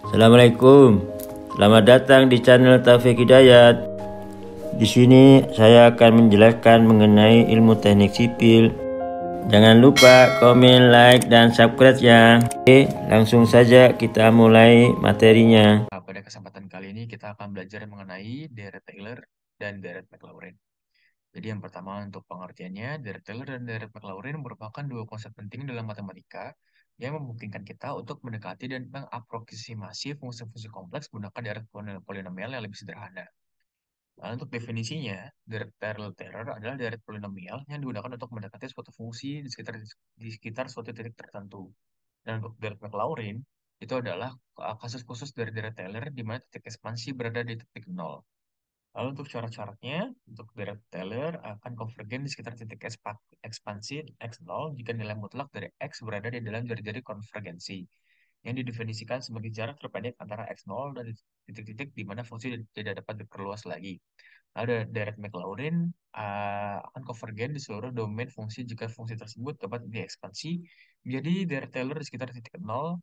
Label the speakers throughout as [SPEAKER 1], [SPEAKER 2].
[SPEAKER 1] Assalamualaikum. Selamat datang di channel Taufik Hidayat. Di sini saya akan menjelaskan mengenai ilmu teknik sipil. Jangan lupa komen, like, dan subscribe ya. Oke, langsung saja kita mulai materinya.
[SPEAKER 2] Pada kesempatan kali ini kita akan belajar mengenai Deret Taylor dan Deret Maclaurin. Jadi yang pertama untuk pengertiannya, Deret Taylor dan Deret Maclaurin merupakan dua konsep penting dalam matematika yang memungkinkan kita untuk mendekati dan mengaproksimasi fungsi-fungsi kompleks menggunakan deret polinomial yang lebih sederhana. Nah, untuk definisinya, deret Taylor adalah deret polinomial yang digunakan untuk mendekati suatu fungsi di sekitar suatu titik tertentu. Dan untuk deret Maclaurin, itu adalah kasus khusus dari deret Taylor di mana titik ekspansi berada di titik nol. Lalu untuk syarat-syaratnya, untuk deret Taylor akan konvergen di sekitar titik ekspansi x0 jika nilai mutlak dari x berada di dalam jari-jari konvergensi, yang didefinisikan sebagai jarak terpendek antara x0 dan titik-titik di mana fungsi tidak dapat diperluas lagi. Lalu deret Maclaurin akan konvergen di seluruh domain fungsi jika fungsi tersebut dapat diekspansi menjadi deret Taylor di sekitar titik nol.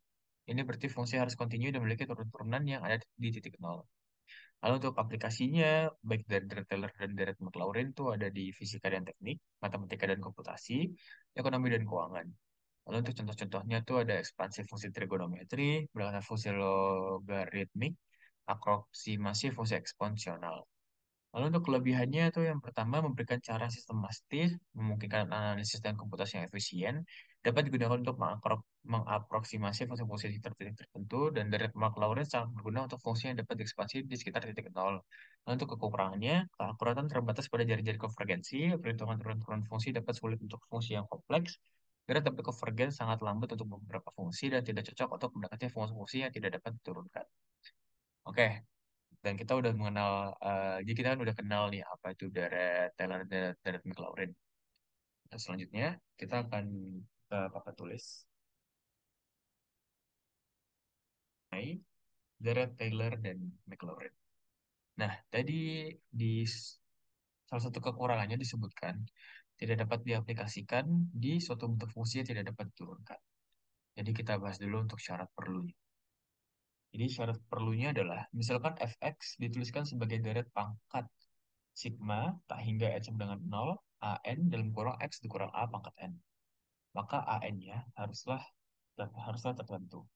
[SPEAKER 2] Ini berarti fungsi harus kontinu dan memiliki turun-turunan yang ada di titik nol. Lalu untuk aplikasinya, baik dari deret Taylor dan deret Maclaurin itu ada di fisika dan teknik, matematika dan komputasi, ekonomi dan keuangan. Lalu untuk contoh-contohnya tuh ada ekspansi fungsi trigonometri, berdasarkan fungsi logaritmik, aproksimasi fungsi eksponensial. Lalu untuk kelebihannya itu yang pertama memberikan cara sistematis, memungkinkan analisis dan komputasi yang efisien, dapat digunakan untuk mengaproksimasi fungsi-fungsi di titik tertentu, dan dari Maclaurin sangat berguna untuk fungsi yang dapat diekspansi di sekitar titik nol. Lalu untuk kekurangannya, keakuratan terbatas pada jari-jari konvergensi, perhitungan turun-turun fungsi dapat sulit untuk fungsi yang kompleks, karena tapi konvergen sangat lambat untuk beberapa fungsi dan tidak cocok untuk mendekati fungsi-fungsi yang tidak dapat diturunkan. Oke, dan kita udah mengenal, jadi kita kan udah kenal nih apa itu deret Taylor dan deret Maclaurin. Nah, selanjutnya kita akan ke papan tulis mengenai deret Taylor dan Maclaurin. Nah, tadi di salah satu kekurangannya disebutkan tidak dapat diaplikasikan di suatu bentuk fungsi yang tidak dapat diturunkan. Jadi kita bahas dulu untuk syarat perlunya. Jadi syarat perlunya adalah misalkan fx dituliskan sebagai deret pangkat sigma tak hingga n sama dengan 0, an dalam kurung x dikurang a pangkat n. Maka an-nya haruslah tertentu.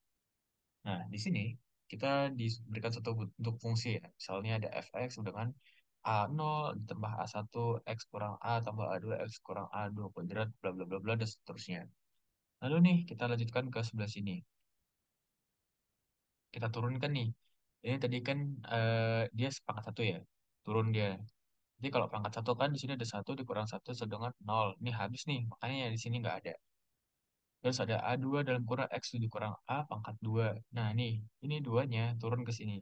[SPEAKER 2] Nah, di sini kita diberikan satu bentuk fungsi ya. Misalnya ada fx dengan a0 ditambah a1 x kurang a tambah a2 x kurang a2 kuadrat bla bla bla bla dan seterusnya. Lalu nih kita lanjutkan ke sebelah sini. Kita turunkan nih. Ini tadi kan dia sepangkat satu ya. Turun dia. Jadi kalau pangkat satu kan di sini ada satu dikurang satu sedangkan nol. Ini habis nih, makanya di sini nggak ada. Terus ada A2 dalam kurang X dikurang A pangkat 2. Nah, nih, ini duanya turun ke sini.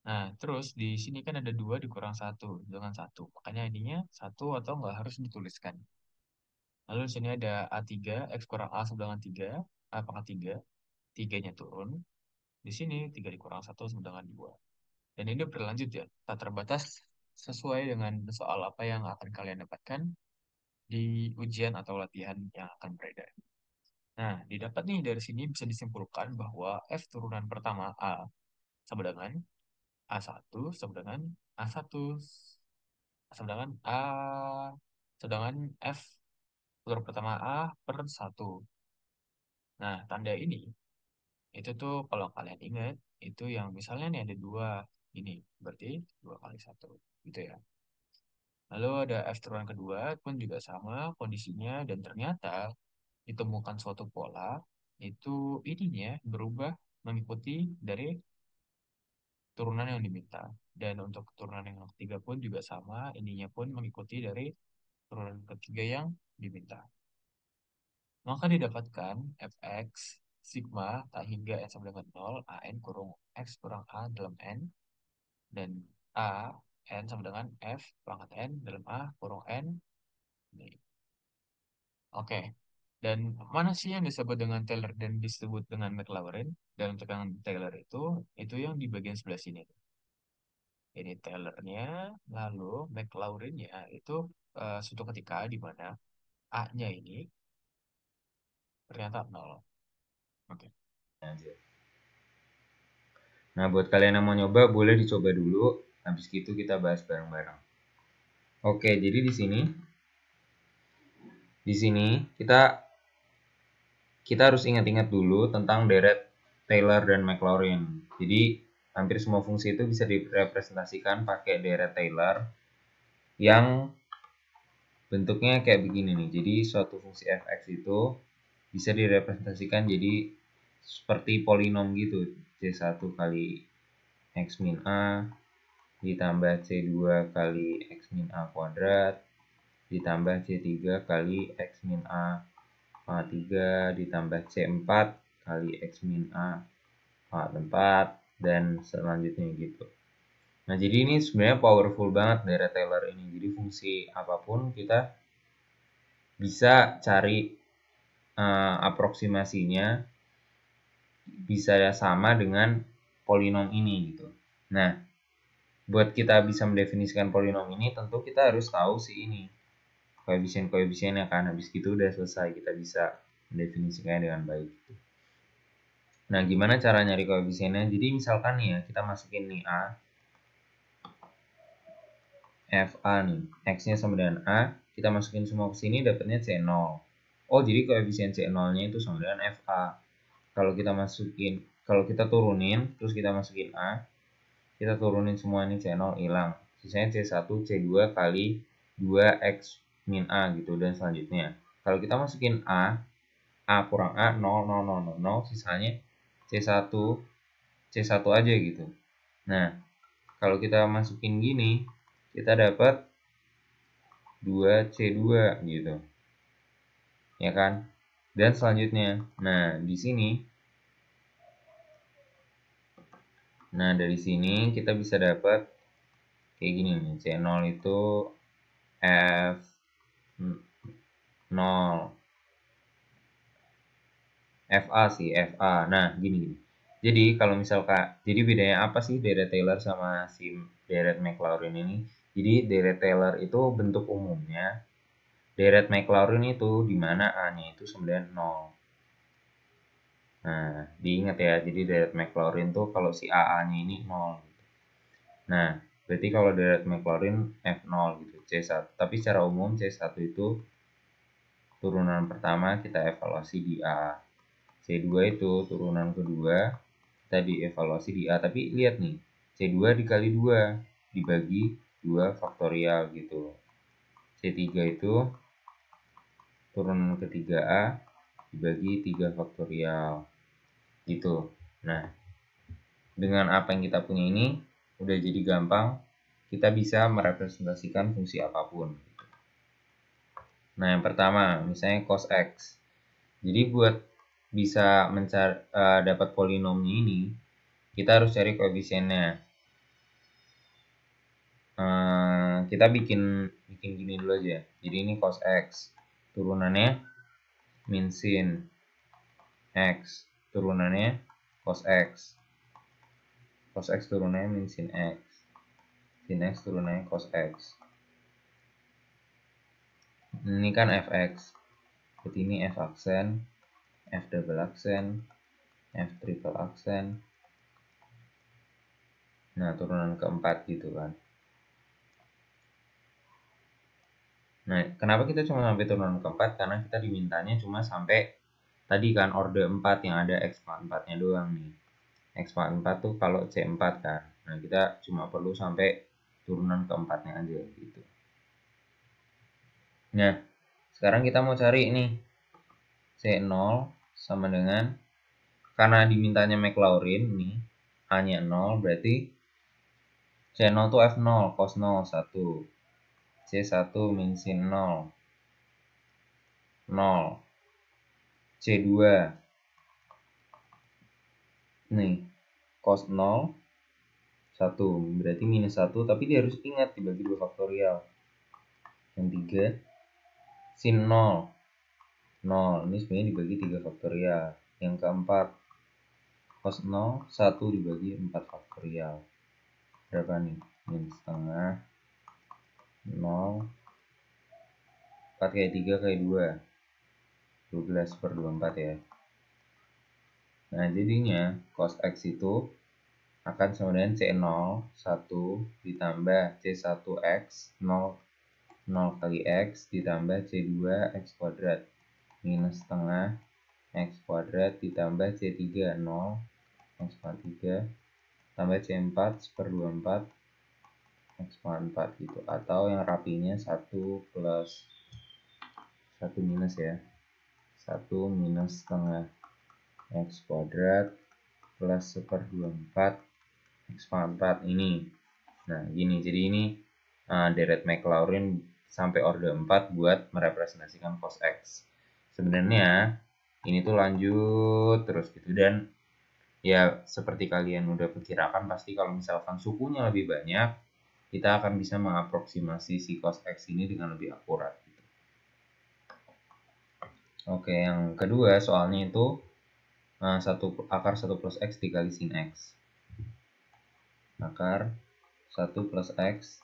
[SPEAKER 2] Nah, terus di sini kan ada 2 dikurang satu dengan satu. Makanya ininya satu atau nggak harus dituliskan. Lalu di sini ada A3, X kurang A sama dengan 3, A pangkat 3. 3-nya turun. Di sini 3 dikurang satu sama dengan 2. Dan ini berlanjut ya, tak terbatas sesuai dengan soal apa yang akan kalian dapatkan di ujian atau latihan yang akan beredar. Nah, didapat nih dari sini bisa disimpulkan bahwa F turunan pertama A sama dengan A1 sama dengan A1 sama dengan sedangkan F turunan pertama A per 1. Nah, tanda ini itu tuh kalau kalian ingat itu yang misalnya nih ada dua ini berarti 2 kali 1 gitu ya. Lalu ada F turunan kedua pun juga sama kondisinya dan ternyata ditemukan suatu pola itu ininya berubah mengikuti dari turunan yang diminta. Dan untuk turunan yang ketiga pun juga sama, ininya pun mengikuti dari turunan ketiga yang diminta. Maka didapatkan fx sigma tak hingga n sama dengan 0, an kurung x kurang a dalam n, dan a n sama dengan f pangkat n dalam a kurung n. Nih. Oke. Dan mana sih yang disebut dengan Taylor dan disebut dengan Maclaurin? Dan untuk yang Taylor itu yang di bagian sebelah sini. Ini Taylornya, lalu McLaurin-nya itu suatu ketika di mana A-nya ini ternyata nol. Oke.
[SPEAKER 3] Nah, buat kalian yang mau nyoba boleh dicoba dulu, habis itu kita bahas bareng-bareng. Oke, jadi di sini kita harus ingat-ingat dulu tentang deret Taylor dan Maclaurin. Jadi hampir semua fungsi itu bisa direpresentasikan pakai deret Taylor yang bentuknya kayak begini nih. Jadi suatu fungsi fx itu bisa direpresentasikan jadi seperti polinom gitu. C1 kali x min a ditambah C2 kali x min a kuadrat ditambah C3 kali x min a pangkat 3 ditambah C4 kali x min a pangkat 4 dan selanjutnya gitu. Nah, jadi ini sebenarnya powerful banget deret Taylor ini. Jadi fungsi apapun kita bisa cari aproksimasinya bisa sama dengan polinom ini gitu. Nah, buat kita bisa mendefinisikan polinom ini tentu kita harus tahu si ini koefisien-koefisiennya kan. Habis itu udah selesai, kita bisa mendefinisikannya dengan baik. Nah, gimana cara nyari koefisiennya? Jadi misalkan nih ya, kita masukin nih A, FA nih, X-nya sama dengan A, kita masukin semua ke sini dapatnya C0. Oh, jadi koefisien C0-nya itu sama dengan FA. Kalau kita turunin, terus kita masukin A, kita turunin semua ini C0 hilang. Sisanya C1, C2 kali 2X min A gitu, dan selanjutnya. Kalau kita masukin A kurang A, 0, 0, 0, 0, sisanya C1 aja gitu. Nah, kalau kita masukin gini, kita dapat 2C2 gitu. Ya kan? Dan selanjutnya, nah dari sini kita bisa dapat kayak gini nih. C0 itu F0 FA sih, FA. Nah, gini. Jadi kalau misalkan, jadi bedanya apa sih deret Taylor sama si deret Maclaurin ini? Jadi deret Taylor itu bentuk umumnya, deret Maclaurin itu di mana A-nya itu 9,0. Nah, diingat ya, jadi deret Maclaurin tuh kalau si AA-nya ini 0. Nah, berarti kalau deret Maclaurin F0 gitu, C1. Tapi secara umum C1 itu turunan pertama kita evaluasi di A. C2 itu turunan kedua kita dievaluasi di A, tapi lihat nih, C2 dikali 2 dibagi 2 faktorial gitu. C3 itu turunan ketiga A dibagi 3 faktorial gitu. Nah, dengan apa yang kita punya ini udah jadi gampang kita bisa merepresentasikan fungsi apapun. Nah, yang pertama misalnya cos X. Jadi buat bisa mencari dapat polinomnya ini, kita harus cari koefisiennya. Kita bikin gini dulu aja. Jadi ini cos X turunannya min sin X turunannya cos X. Cos X turunannya min sin X. Sin X turunannya cos X. Ini kan fx. Berarti ini f aksen, f double aksen, f triple aksen. Nah, turunan keempat gitu kan. Nah, kenapa kita cuma sampai turunan keempat? Karena kita dimintanya cuma sampai tadi kan orde 4 yang ada x pangkat 4-nya doang nih. X pangkat 4 tuh kalau C4 kan. Nah, kita cuma perlu sampai turunan keempatnya aja gitu. Nah, sekarang kita mau cari nih C0 sama dengan, karena dimintanya Maclaurin nih, A-nya 0, berarti C0 tuh F0 cos 0 1. C1 min sin 0 0. C2 nih cos 0 1, berarti minus 1, tapi dia harus ingat dibagi 2 faktorial. Yang 3 sin 0 0, ini sebenarnya dibagi 3 faktorial. Yang keempat cos 0 1 dibagi 4 faktorial. Berapa nih? Min setengah 0 4 kali 3 kali 2 12/24 ya. Nah, jadinya cos X itu akan sama dengan C0 1 ditambah C1X 0 kali X ditambah C2 X kuadrat minus setengah X kuadrat ditambah C3 0 X pangkat 3 tambah C4 1/24 X pangkat 4 gitu, atau yang rapinya 1 plus 1 minus ya, 1 minus setengah X kuadrat plus 1/24 X pangkat 4 ini. Nah gini, jadi ini deret Maclaurin sampai orde 4 buat merepresentasikan cos X. Sebenarnya ini tuh lanjut terus gitu, dan ya seperti kalian udah perkirakan pasti kalau misalkan sukunya lebih banyak, kita akan bisa mengaproksimasi si cos X ini dengan lebih akurat gitu. Oke, yang kedua soalnya itu akar 1 plus X dikali sin X. Akar 1 plus X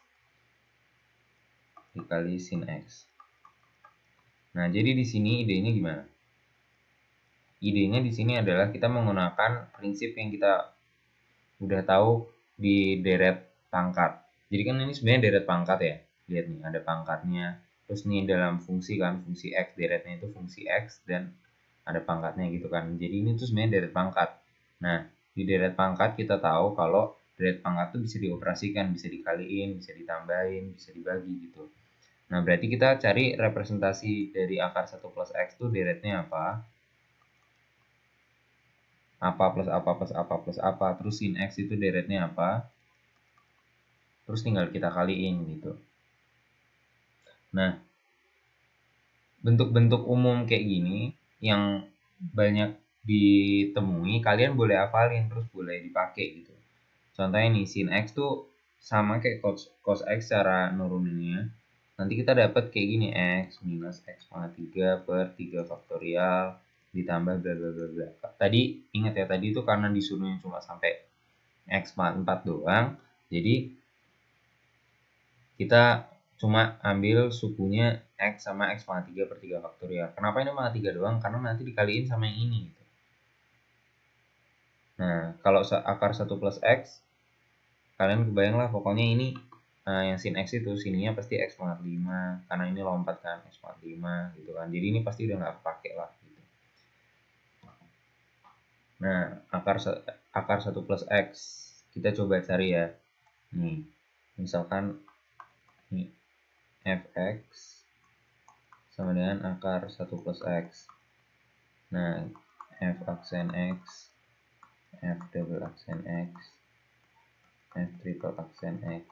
[SPEAKER 3] dikali sin X. Nah, jadi di sini idenya gimana? Idenya di sini adalah kita menggunakan prinsip yang kita udah tahu di deret pangkat. Jadi kan ini sebenarnya deret pangkat ya. Lihat nih, ada pangkatnya. Terus nih dalam fungsi kan, fungsi X, deretnya itu fungsi X dan ada pangkatnya gitu kan. Jadi ini tuh sebenarnya deret pangkat. Nah, di deret pangkat kita tahu kalau deret pangkat tuh bisa dioperasikan, bisa dikaliin, bisa ditambahin, bisa dibagi gitu. Nah, berarti kita cari representasi dari akar 1 plus X tuh deretnya apa? Apa plus apa plus apa plus apa. Terus sin X itu deretnya apa? Terus tinggal kita kaliin gitu. Nah, bentuk-bentuk umum kayak gini yang banyak ditemui, kalian boleh hafalin, terus boleh dipakai gitu. Contohnya nih, sin X tuh sama kayak cos X cara nuruninnya. Nanti kita dapat kayak gini, X minus X pangkat 3 per 3 faktorial ditambah bla bla bla bla. Tadi ingat ya, tadi itu karena disuruhnya cuma sampai X pangkat 4 doang, jadi kita cuma ambil sukunya X sama X pangkat 3 per 3 faktorial. Kenapa ini pangkat 3 doang? Karena nanti dikaliin sama yang ini gitu. Nah, kalau akar 1 plus X, kalian kebayang lah pokoknya ini yang sin X itu sininya pasti X pangkat 5, karena ini lompat kan X pangkat 5 gitu kan. Jadi ini pasti udah nggak pakai lah gitu. Nah, akar 1 plus X kita coba cari ya. Nih, misalkan nih fx sama dengan akar 1 plus X. Nah, f aksen X, f double aksen X, f triple aksen X.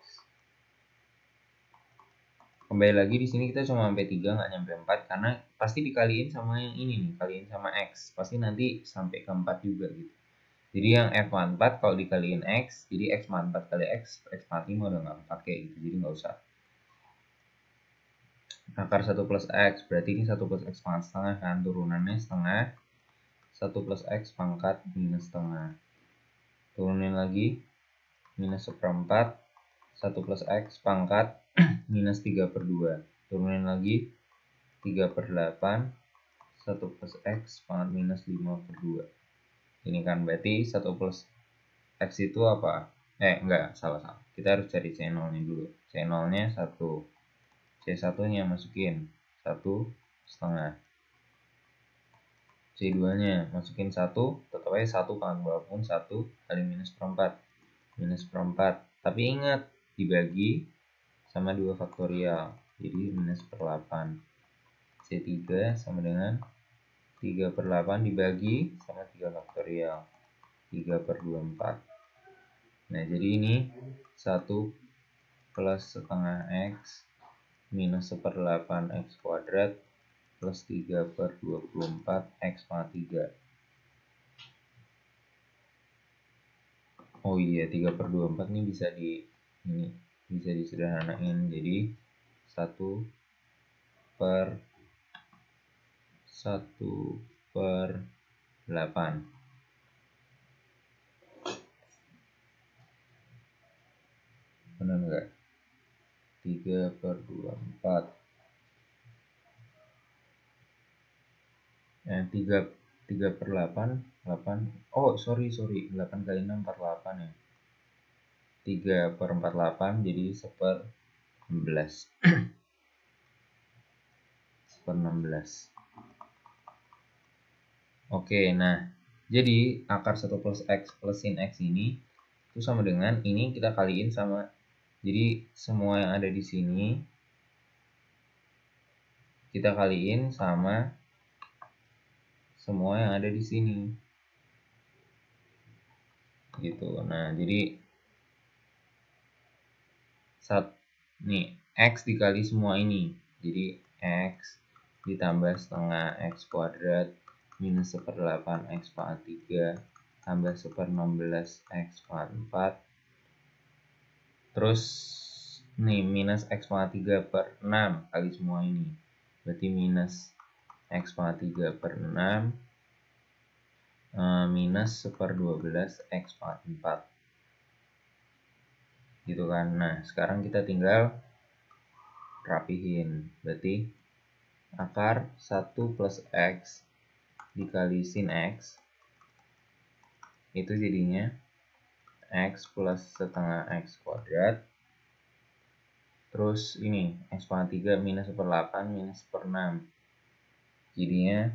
[SPEAKER 3] Kembali lagi di sini kita cuma sampai 3 nggak nyampe 4 karena pasti dikaliin sama yang ini nih, kaliin sama X. Pasti nanti sampai ke 4 juga gitu. Jadi yang f pangkat 4 kalau dikaliin X, jadi X pangkat 4 kali X pangkat 5 udah nggak pakai gitu. Jadi nggak usah. Akar 1 plus X, berarti ini 1 plus X pangkat setengah kan, turunannya setengah. 1 plus X pangkat minus setengah. Turunin lagi, minus 1/4. 1 plus X pangkat minus 3/2. Turunin lagi, 3/8. 1 plus X pangkat minus 5/2. Ini kan berarti 1 plus X itu apa? Enggak, salah. Kita harus cari C0 nya dulu. C0 nya 1. C1 nya masukin 1/2. C2 nya masukin 1, tetap aja 1 kan, walaupun 1 kali minus 1/4. Minus 1/4. Tapi ingat, dibagi sama 2 faktorial. Jadi minus 1/8. C3 sama dengan 3/8 dibagi sama 3 faktorial. 3/24. Nah, jadi ini 1 plus setengah X minus 1/8 X kuadrat plus 3/24 X pangkat 3. Oh iya, 3/24 ini bisa disederhanain jadi 1/8. Benar enggak? 3/24. 3/8 8. Oh, sorry. 8 kali 6 48 ya. 3/48 jadi 1/16. 1/16. Oke, nah jadi akar 1 plus X plus sin X ini itu sama dengan ini kita kaliin sama, jadi semua yang ada di sini kita kaliin sama semua yang ada di sini gitu. Nah jadi nih X dikali semua ini, jadi X ditambah setengah X kuadrat minus 1/8 X pangkat 3 tambah 1/16 X pangkat 4, terus nih minus X pangkat 3/6 kali semua ini, berarti minus X pangkat 3/6 minus 1/12 X pangkat 4 gitu kan. Nah sekarang kita tinggal rapihin, berarti akar 1 plus X dikali sin X itu jadinya X plus setengah X kuadrat, terus ini X pangkat 3 minus 1/8 minus 1/6 jadinya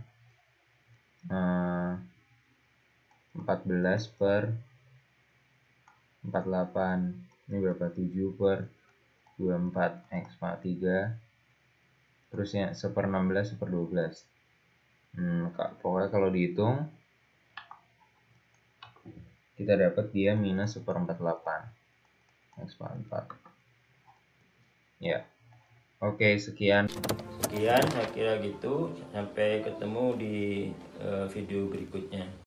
[SPEAKER 3] 14/48, ini berapa, 7/24 X pangkat 3, terusnya 1/16 1/12. Pokoknya kalau dihitung kita dapat dia minus 1/48 X pangkat 4 ya. Oke, sekian
[SPEAKER 1] saya kira gitu, sampai ketemu di video berikutnya.